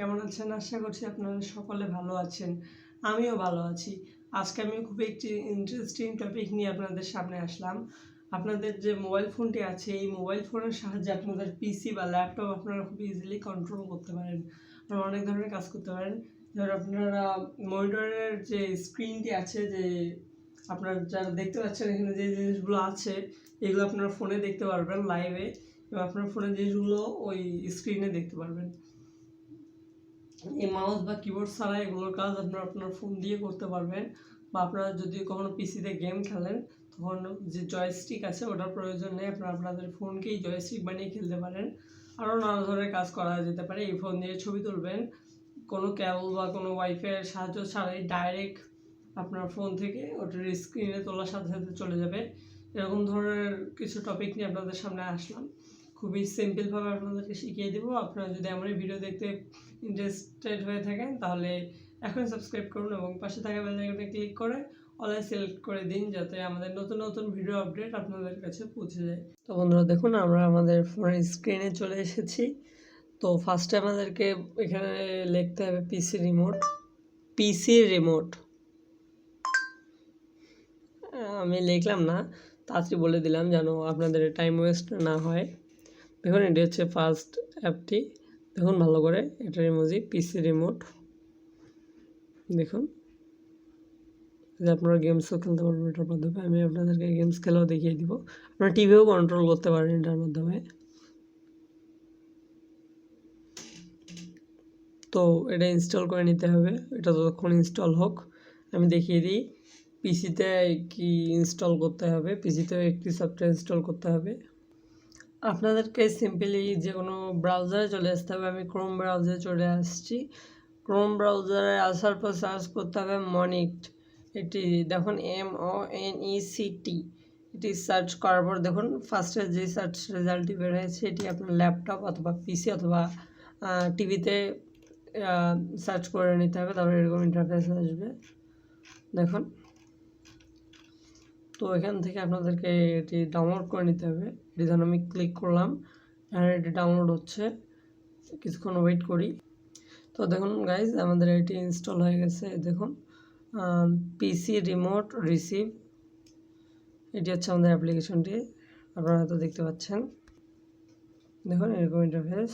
কেমন আছেন? আশা করছি আপনারা সকলে ভালো আছেন। আমিও ভালো আছি। আজকে আমি খুব একটি ইন্টারেস্টিং টপিক নিয়ে আপনাদের সামনে আসলাম। আপনাদের যে মোবাইল ফোনটি আছে, এই মোবাইল ফোনের সাহায্যে আপনাদের পিসি বা ল্যাপটপ আপনারা খুব ইজিলি কন্ট্রোল করতে পারেন। আপনারা অনেক ধরনের কাজ করতে পারেন। ধরুন আপনারা মনিটরের যে স্ক্রিনটি আছে, যে আপনারা যারা দেখতে পাচ্ছেন এখানে যে জিনিসগুলো আছে, এগুলো আপনারা ফোনে দেখতে পারবেন লাইভে, এবং আপনার ফোনের জিনিসগুলো ওই স্ক্রিনে দেখতে পারবেন। এই মাউস বা কিবোর্ড ছাড়া এগুলোর কাজ আপনারা আপনার ফোন দিয়ে করতে পারবেন। বা আপনারা যদি কখনো পিসিতে গেম খেলেন, তখন যে জয়স্টিক আছে ওটার প্রয়োজন নেই, আপনারা আপনাদের ফোনকেই জয়স্টিক বানিয়ে খেলতে পারেন। আরও নানা ধরনের কাজ করা যেতে পারে। এই ফোন দিয়ে ছবি তুলবেন, কোনো কেবল বা কোনো ওয়াইফাইয়ের সাহায্য ছাড়াই ডাইরেক্ট আপনার ফোন থেকে ওটার স্ক্রিনে তোলার সাথে সাথে চলে যাবে। এরকম ধরনের কিছু টপিক নিয়ে আপনাদের সামনে আসলাম। খুবই সিম্পলভাবে আপনাদেরকে শিখিয়ে দেবো। আপনারা যদি আমার এই ভিডিও দেখতে ইন্টারেস্টেড হয়ে থাকেন, তাহলে এখনই সাবস্ক্রাইব করুন এবং পাশে থাকা বেল আইকনে ক্লিক করে অলে সিলেক্ট করে দিন, যাতে আমাদের নতুন নতুন ভিডিও আপডেট আপনাদের কাছে পৌঁছে যায়। তো বন্ধুরা দেখুন, আমরা আমাদের ফোনের স্ক্রিনে চলে এসেছি। তো ফার্স্টে আমাদেরকে এখানে লিখতে হবে পিসি রিমোট। আমি লিখলাম না, তাড়াতাড়ি বলে দিলাম যেন আপনাদের টাইম ওয়েস্ট না হয়। দেখুন এটি হচ্ছে ফার্স্ট অ্যাপটি। দেখুন ভালো করে, এটার ইমোজি পিসি রিমোট। দেখুন যে আপনারা গেমসও খেলতে পারবেন এটার মাধ্যমে। আমি আপনাদেরকে গেমস খেলাও দেখিয়ে দিব। আপনারা টিভিও কন্ট্রোল করতে পারেন এটার মাধ্যমে। তো এটা ইনস্টল করে নিতে হবে। এটা ততক্ষণ ইনস্টল হোক, আমি দেখিয়ে দিই পিসিতে কি ইনস্টল করতে হবে। পিসিতেও একটি সফটওয়্যার ইনস্টল করতে হবে। আপনাদেরকে সিম্পলি যে কোনো ব্রাউজারে চলে আসতে হবে। আমি ক্রোম ব্রাউজারে চলে আসছি। ক্রোম ব্রাউজারে আসার পর সার্চ করতে হবে মনিট। এটি দেখুন MONECT। এটি সার্চ করার পর দেখুন ফার্স্টে যে সার্চ রেজাল্টটি বের হয়েছে, এটি আপনার ল্যাপটপ অথবা পিসি অথবা টিভিতে সার্চ করে নিতে হবে। তারপরে এরকম ইন্টারফেস আসবে দেখুন। তো এখান থেকে আপনাদেরকে এটি ডাউনলোড করে নিতে হবে। এটি ধরুন আমি ক্লিক করলাম আর এটি ডাউনলোড হচ্ছে, কিছুক্ষণ ওয়েট করি। তো দেখুন গাইজ, আমাদের এটি ইনস্টল হয়ে গেছে। দেখুন পিসি রিমোট রিসিভ, এটি হচ্ছে আমাদের অ্যাপ্লিকেশনটি। আপনারা হয়তো দেখতে পাচ্ছেন। দেখুন এরকম ইন্টারফেস।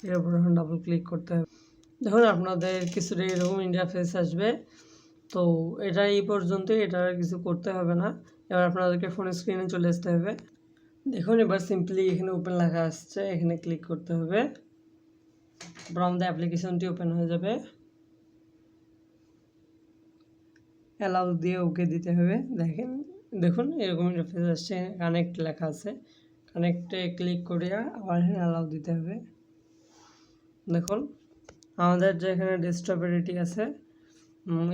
এর উপর এখন ডাবল ক্লিক করতে হবে। দেখুন আপনাদের কিছুটা এরকম ইন্টারফেস আসবে। তো এটা এই পর্যন্তই, এটা আর কিছু করতে হবে না। এবার আপনাদেরকে ফোনের স্ক্রিনে চলে আসতে হবে। দেখুন এবার সিম্পলি এখানে ওপেন লেখা আসছে, এখানে ক্লিক করতে হবে। আমাদের অ্যাপ্লিকেশনটি ওপেন হয়ে যাবে। অ্যালাউ দিয়ে ওকে দিতে হবে। দেখুন এরকম ইন্টারফেস আসছে, কানেক্ট লেখা আছে। কানেক্টে ক্লিক করে আবার এখানে অ্যালাউ দিতে হবে। দেখুন আমাদের যে এখানে ডেস্কটপের এটি আছে।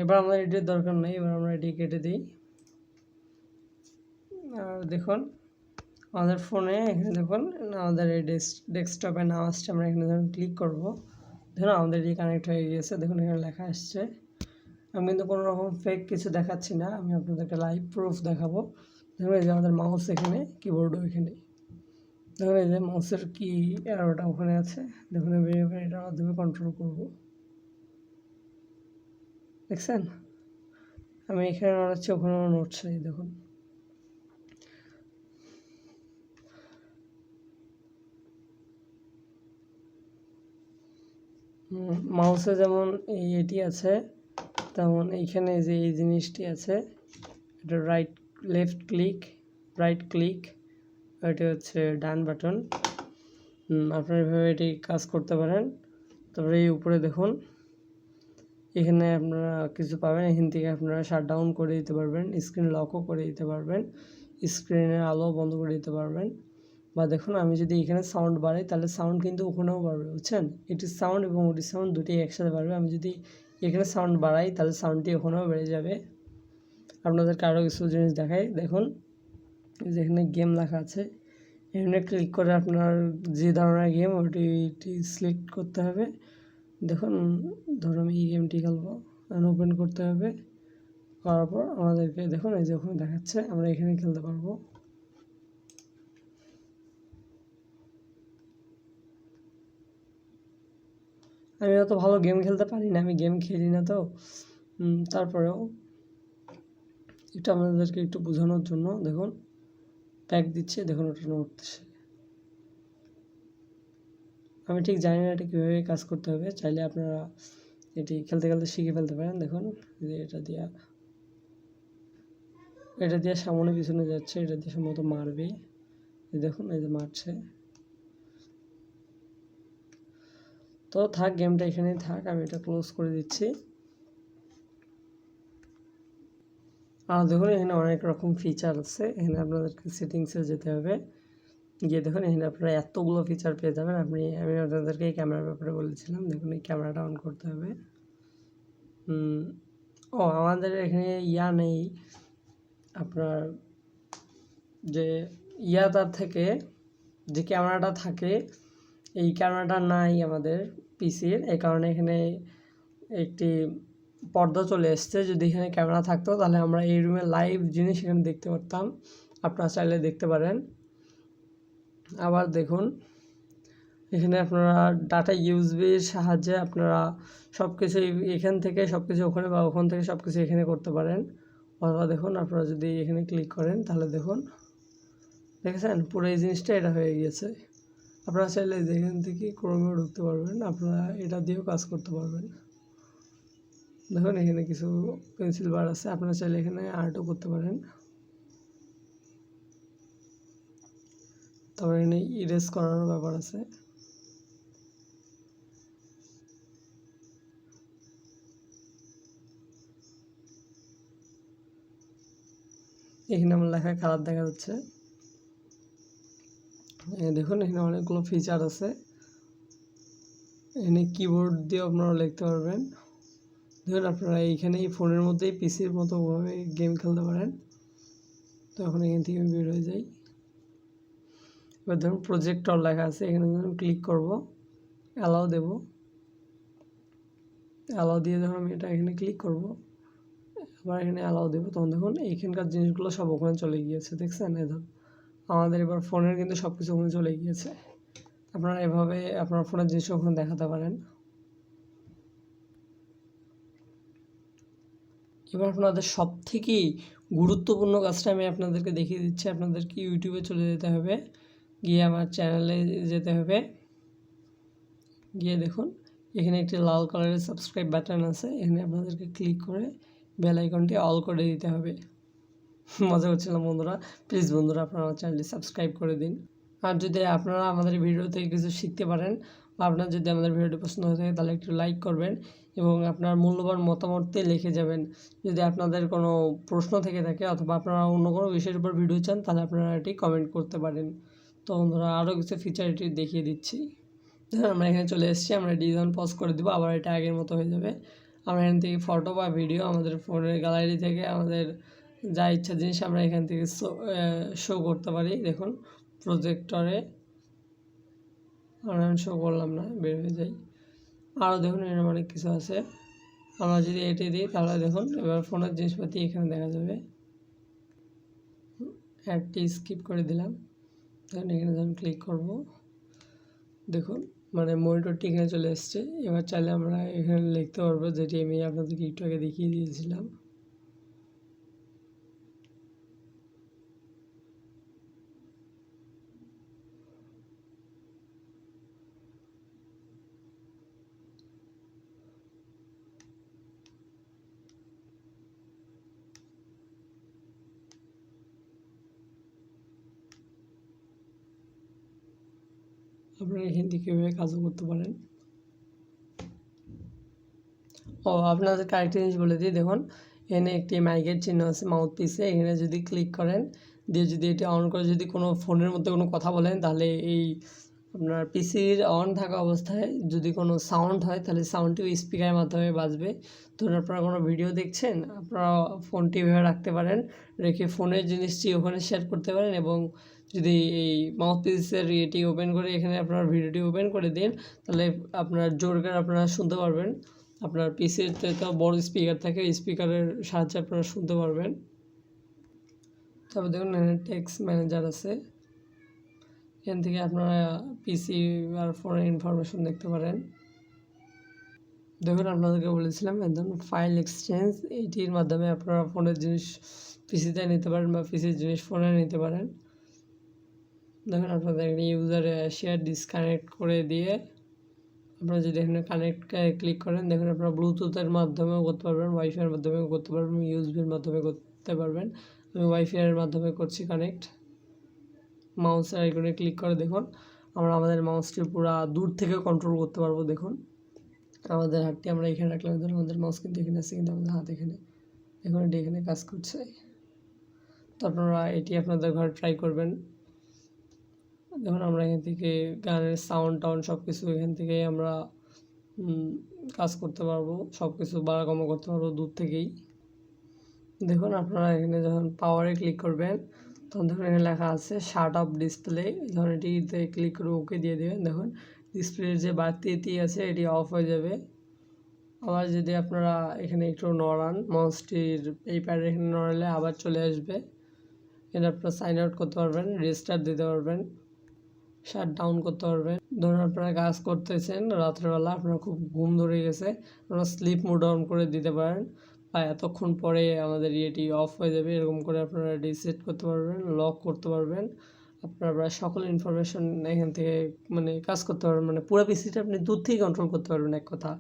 এবার আমাদের এটির দরকার নেই, এবার আমরা এটি কেটে দিই। আর দেখুন আমাদের ফোনে এখানে দেখুন আমাদের এই ডেস্কটপের নাম আসছে। আমরা এখানে ধরুন ক্লিক করব। দেখুন আমাদের এটি কানেক্ট হয়ে গিয়েছে। দেখুন এখানে লেখা আসছে। আমি কিন্তু কোনো রকম ফেক কিছু দেখাচ্ছি না, আমি আপনাদেরকে লাইভ প্রুফ দেখাবো। দেখুন এই যে আমাদের মাউস এখানে, কিবোর্ডও এখানে। দেখুন এই যে মাউসের কি অ্যারোটা ওখানে আছে। দেখুন আমি এটার মাধ্যমে কন্ট্রোল করব। দেখছেন আমি এখানে নড়াচ্ছি, ওখানেও নড়ছে। দেখুন মাউসে যেমন এটি আছে, তেমন এইখানে যে এই জিনিসটি আছে, এটা রাইট ক্লিক, এটি হচ্ছে ডান বাটন। আপনারা এভাবে এটি কাজ করতে পারেন। তারপরে এই উপরে দেখুন এখানে আপনারা কিছু পাবেন। এখান থেকে আপনারা শাটডাউন করে দিতে পারবেন, স্ক্রিন লকও করে দিতে পারবেন, স্ক্রিনের আলো বন্ধ করে দিতে পারবেন। বা দেখুন আমি যদি এখানে সাউন্ড বাড়াই, তাহলে সাউন্ড কিন্তু ওখানেও বাড়বে, বুঝছেন? এটির সাউন্ড এবং ওটির সাউন্ড দুটি একসাথে বাড়বে। আমি যদি এখানে সাউন্ড বাড়াই, তাহলে সাউন্ডটি ওখানেও বেড়ে যাবে। আপনাদেরকে আরও কিছু জিনিস দেখাই। দেখুন যেখানে গেম লেখা আছে, এখানে ক্লিক করে আপনার যে ধরনের গেম ওটি সিলেক্ট করতে হবে। দেখুন ধরুন আমি এই গেমটি খেলবো, ওপেন করতে হবে। করার পর আমাদেরকে দেখুন এই যে ওখানে দেখাচ্ছে, আমরা এখানে খেলতে পারবো। আমি অত ভালো গেম খেলতে পারি না, আমি গেম খেলি না তো, তারপরেও এটা আপনাদেরকে একটু বোঝানোর জন্য দেখুন প্যাক দিচ্ছে, দেখুন ওটা নড়তেছে। আমি ঠিক জানি না এটা কীভাবে কাজ করতে হবে, চাইলে আপনারা এটি খেলতে খেলতে শিখে ফেলতে পারেন। দেখুন যে এটা দিয়ে সামনে পিছনে যাচ্ছে, এটা দিয়ে সম্ভবত মারবে, দেখুন এই যে মারছে। তো থাক, গেমটা এখানেই থাক, আমি এটা ক্লোজ করে দিচ্ছি। আর দেখুন এখানে অনেক রকম ফিচার আছে, এখানে আপনাদেরকে সেটিংসে যেতে হবে, গিয়ে দেখুন এখানে আপনারা এতগুলো ফিচার পেয়ে যাবেন। আমি আপনাদেরকে এই ক্যামেরার ব্যাপারে বলেছিলাম, দেখুন এই ক্যামেরাটা অন করতে হবে। আমাদের এখানে নেই, আপনার যে তার থেকে যে ক্যামেরাটা থাকে, এই ক্যামেরাটা নাই আমাদের পিসির, এই কারণে এখানে একটি পর্দা চলে এসছে। যদি এখানে ক্যামেরা থাকতো তাহলে আমরা এই রুমে লাইভ জিনিস এখানে দেখতে পারতাম, আপনারা চাইলে দেখতে পারেন। আবার দেখুন এখানে আপনারা ডাটা ইউএসবির সাহায্যে আপনারা সব কিছু এখান থেকে সব কিছু ওখানে বা ওখান থেকে সব কিছু এখানে করতে পারেন। অথবা দেখুন আপনারা যদি এখানে ক্লিক করেন তাহলে দেখুন, দেখেছেন পুরো এই জিনিসটা এটা হয়ে গিয়েছে। আপনারা চাইলে এখান থেকে ক্রোমেও ঢুকতে পারবেন, আপনারা এটা দিয়েও কাজ করতে পারবেন। দেখুন এখানে কিছু পেন্সিল বার আছে, আপনারা চাইলে এখানে আর্টও করতে পারেন। তারপর এখানে ইরেজ করারও ব্যাপার আছে। এখানে আমার লেখা কালার দেখা যাচ্ছে। দেখুন এখানে অনেকগুলো ফিচার আছে, এখানে কিবোর্ড দিয়ে আপনারা লিখতে পারবেন। দেখুন আপনারা এইখানে এই ফোনের মধ্যেই পিসির মতোভাবে গেম খেলতে পারেন। তো এখন এখান থেকে আমি বের হয়ে যাই। এবার ধরুন প্রজেক্টর লেখা আছে, এখানে ধরুন ক্লিক করব, অ্যালাউ দেব, অ্যালাউ দিয়ে যখন আমি এটা এখানে ক্লিক করব, আবার এখানে অ্যালাউ দেবো, তখন দেখুন এইখানকার জিনিসগুলো সব ওখানে চলে গিয়েছে, দেখছেন? ধরুন আমাদের এবার ফোনের কিন্তু সব কিছু ওখানে চলে গিয়েছে। আপনারা এভাবে আপনার ফোনের জিনিস ওখানে দেখাতে পারেন। এবার আপনাদের সবথেকে গুরুত্বপূর্ণ কাজটা আমি আপনাদেরকে দেখিয়ে দিচ্ছি। আপনাদেরকে ইউটিউবে চলে যেতে হবে, গিয়ে আমার চ্যানেলে যেতে হবে, গিয়ে দেখুন এখানে একটি লাল কালারের সাবস্ক্রাইব বাটন আছে, এখানে আপনাদেরকে ক্লিক করে বেল আইকনটি অল করে দিতে হবে। মজা করছিলাম বন্ধুরা, প্লিজ বন্ধুরা আপনারা আমার চ্যানেলটি সাবস্ক্রাইব করে দিন। আর যদি আপনারা আমাদের ভিডিও থেকে কিছু শিখতে পারেন বা আপনার যদি আমাদের ভিডিওটি পছন্দ হয়ে থাকে তাহলে একটু লাইক করবেন এবং আপনার মূল্যবান মতামতটি লিখে যাবেন। যদি আপনাদের কোনো প্রশ্ন থেকে থাকে অথবা আপনারা অন্য কোনো বিষয়ের উপর ভিডিও চান তাহলে আপনারা এটি কমেন্ট করতে পারেন। তো বন্ধুরা আরও কিছু ফিচার এটি দেখিয়ে দিচ্ছি। ধরুন আমরা এখানে চলে এসেছি, আমরা ডিজাইন পজ করে দেবো, আবার এটা আগের মতো হয়ে যাবে। আমরা এখান থেকে ফটো বা ভিডিও আমাদের ফোনের গ্যালারি থেকে আমাদের যা ইচ্ছা জিনিস আমরা এখান থেকে শো করতে পারি। দেখুন প্রজেক্টরে আমি শো করলাম না, বের হয়ে যাই। আরও দেখুন এরকম অনেক কিছু আছে, আমরা যদি এটি দিই তাহলে দেখুন এবার ফোনের জিনিসপাতি এখানে দেখা যাবে। অ্যাডটি স্কিপ করে দিলাম, দেখুন এখানে যখন ক্লিক করব দেখুন মানে মনিটরটি এখানে চলে এসছে। এবার চাইলে আমরা এখানে লিখতে পারবো, যেটি আমি আপনাদেরকে একটু আগে দেখিয়ে দিয়েছিলাম। আপনারা এখান থেকে কীভাবে কাজও করতে পারেন। আপনাদেরকে আরেকটা জিনিস বলে দিই, দেখুন এখানে একটি মাইকের চিহ্ন আছে মাউথ পিসে, এখানে যদি ক্লিক করেন দিয়ে যদি এটি অন করে যদি কোনো ফোনের মধ্যে কোনো কথা বলেন তাহলে এই আপনার পিসির অন থাকা অবস্থায় যদি কোনো সাউন্ড হয় তাহলে সাউন্ডটিও স্পিকারের মাধ্যমে বাজবে। ধরুন আপনারা কোনো ভিডিও দেখছেন, আপনারা ফোনটি এভাবে রাখতে পারেন, রেখে ফোনের জিনিসটি ওখানে শেয়ার করতে পারেন এবং যদি এই মাউথ পিসের ইয়েটি ওপেন করে এখানে আপনার ভিডিওটি ওপেন করে দিন তাহলে আপনার জোর করে আপনারা শুনতে পারবেন। আপনার পিসিতে তো বড় স্পিকার থাকে, স্পিকারের সাহায্যে আপনারা শুনতে পারবেন। তারপর দেখুন টেক্সট ম্যানেজার আছে, এখান থেকে আপনারা পিসি আর ফোনের ইনফরমেশন দেখতে পারেন। দেখুন আপনাদেরকে বলেছিলাম একদম ফাইল এক্সচেঞ্জ, এইটির মাধ্যমে আপনারা ফোনের জিনিস পিসিতে নিতে পারেন বা পিসির জিনিস ফোনে নিতে পারেন। দেখুন আপনাদের এখানে ইউজারে শেয়ার ডিসকানেক্ট করে দিয়ে আপনারা যদি এখানে কানেক্ট ক্লিক করেন, দেখুন আপনারা ব্লুটুথের মাধ্যমেও করতে পারবেন, ওয়াইফাইয়ের মাধ্যমেও করতে পারবেন, ইউএসবির মাধ্যমে করতে পারবেন। আমি ওয়াইফাইয়ের মাধ্যমে করছি কানেক্ট। মাউসের আইকনে ক্লিক করে দেখুন আমরা আমাদের মাউসটি পুরো দূর থেকে কন্ট্রোল করতে পারবো। দেখুন আমাদের হাতটি আমরা এখানে রাখলাম, ধরুন আমাদের মাউস কিন্তু এখানে আছে, কিন্তু আমাদের হাত এখানে, দেখুন এটি এখানে কাজ করছে। তো আপনারা এটি আপনাদের ঘরে ট্রাই করবেন। দেখুন আমরা এখান থেকে গানের সাউন্ড সব কিছু এখান থেকে আমরা কাজ করতে পারবো, সব কিছু বাড়া কমা করতে পারবো দূর থেকেই। দেখুন আপনারা এখানে যখন পাওয়ারে ক্লিক করবেন তখন দেখুন এখানে লেখা আছে শাট অফ ডিসপ্লে, যখন এটিতে ক্লিক করে ওকে দিয়ে দেবেন, দেখুন ডিসপ্লের যে বাড়তি আছে এটি অফ হয়ে যাবে। আবার যদি আপনারা এখানে একটু নড়ান, মাউসটির এই প্যাডের এখানে নড়ালে আবার চলে আসবে। এটা আপনারা সাইন আউট করতে পারবেন, রেস্টার্ট দিতে পারবেন, শাট ডাউন করতে পারবেন। ধরুন আপনারা কাজ করতেছেন রাত্রেবেলা, আপনার খুব ঘুম ধরে গেছে, আপনারা স্লিপ মোড অন করে দিতে পারেন, বা এতক্ষণ পরে আমাদের ইয়েটি অফ হয়ে যাবে, এরকম করে আপনারা রিসেট করতে পারবেন, লক করতে পারবেন। আপনারা সকল ইনফরমেশন এখান থেকে মানে কাজ করতে পারবেন, মানে পুরো পিসিটা আপনি দূর থেকে কন্ট্রোল করতে পারবেন। এক কথা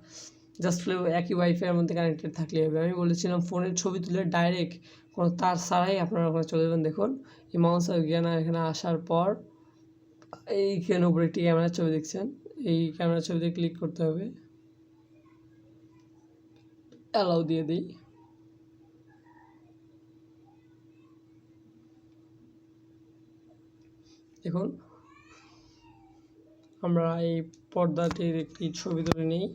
জাস্ট একই ওয়াইফাইয়ের মধ্যে কানেক্টেড থাকলে হবে। আমি বলেছিলাম ফোনের ছবি তুলে ডাইরেক্ট কোনো তার ছাড়াই আপনারা ওখানে চলে যাবেন। দেখুন এই মাউস এখানে আসার পর এইখানে উপরে একটি ক্যামেরার ছবি দেখছেন, এই ক্যামেরার ছবিতে ক্লিক করতে হবে, অ্যালাউ দিয়ে দিই। দেখুন আমরা এই পর্দাটির একটি ছবি তুলে নিই।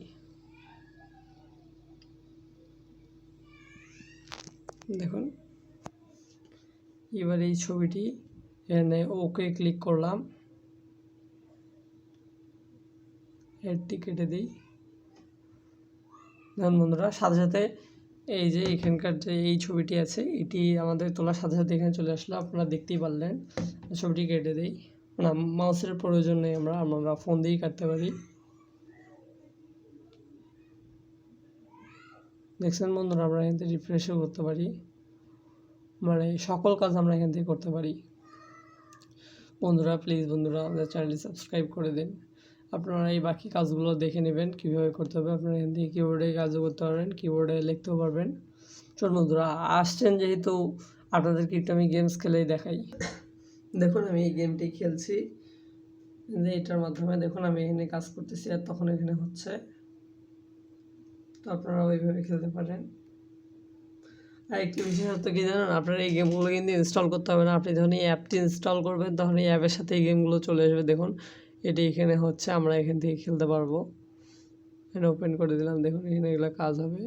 দেখুন এবার এই ছবিটি এখানে ওকে ক্লিক করলাম, এরটি কেটে দিই। দেখুন বন্ধুরা সাথে সাথে এই যে এখানকার যে এই ছবিটি আছে এটি আমাদের তোলার সাথে সাথে এখানে চলে আসলো, আপনারা দেখতেই পারলেন। ছবিটি কেটে দিই, না মাউসের প্রয়োজন নেই, আমরা ফোন দিয়েই কাটতে পারি। দেখছেন বন্ধুরা আমরা এখান থেকে রিফ্রেশও করতে পারি, মানে সকল কাজ আমরা এখান থেকে করতে পারি। বন্ধুরা প্লিজ বন্ধুরা আমাদের চ্যানেলটি সাবস্ক্রাইব করে দিন। আপনারা এই বাকি কাজগুলো দেখে নেবেন কীভাবে করতে হবে। আপনারা এখান থেকে কিবোর্ডে কাজও করতে পারবেন, কিবোর্ডে লিখতেও পারবেন। চলুন বন্ধুরা আসছেন যেহেতু আপনাদেরকে একটু আমি গেমস খেলেই দেখাই। দেখুন আমি এই গেমটি খেলছি, এটার মাধ্যমে দেখুন আমি এখানে কাজ করতেছি আর তখন এখানে হচ্ছে, তো আপনারা ওইভাবে খেলতে পারেন। আর একটি বিশেষত্ব কী জানেন, আপনার এই গেমগুলো কিন্তু ইনস্টল করতে হবে না, আপনি যখন এই অ্যাপটি ইনস্টল করবেন তখন এই অ্যাপের সাথে এই গেমগুলো চলে আসবে। দেখুন এটি এখানে হচ্ছে, আমরা এখান থেকে খেলতে পারবো। এখানে ওপেন করে দিলাম, দেখুন এখানে এগুলো কাজ হবে।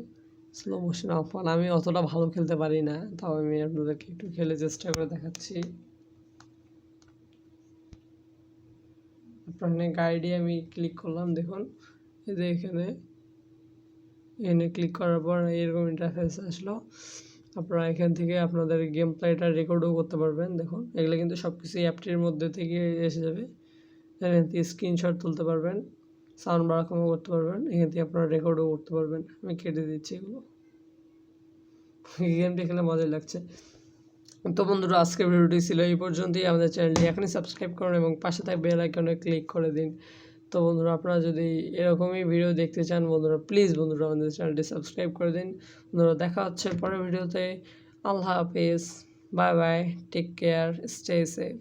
স্লো মোশন অফ অন, আমি অতটা ভালো খেলতে পারি না, তাও আমি আপনাদেরকে একটু খেলে চেষ্টা করে দেখাচ্ছি। আপনার গাইডে আমি ক্লিক করলাম, দেখুন এই যে এখানে ক্লিক করার পর এরকম ইন্টারফেস আসলো। আপনারা এখান থেকে আপনাদের গেম প্লেটা রেকর্ডও করতে পারবেন। দেখুন এগুলো কিন্তু সব কিছু অ্যাপটির মধ্যে থেকে এসে যাবে। এখান থেকে স্ক্রিনশট তুলতে পারবেন, সাউন্ড বাড়া কমা করতে পারবেন, এখান থেকে আপনারা রেকর্ডও করতে পারবেন। আমি কেটে দিচ্ছি এগুলো, গেমটি খেলে মজাই লাগছে। তো বন্ধুরা আজকের ভিডিওটি ছিল এই পর্যন্তই। আমাদের চ্যানেলটি এখনই সাবস্ক্রাইব করুন এবং পাশে থাকা বেল আইকনে ক্লিক করে দিন। তো বন্ধুরা আপনারা যদি এরকমই ভিডিও দেখতে চান বন্ধুরা প্লিজ বন্ধুরা আমাদের চ্যানেলটি সাবস্ক্রাইব করে দিন। বন্ধুরা দেখা হচ্ছে পরের ভিডিওতে। আল্লাহ হাফেজ, bye bye, take care, stay safe.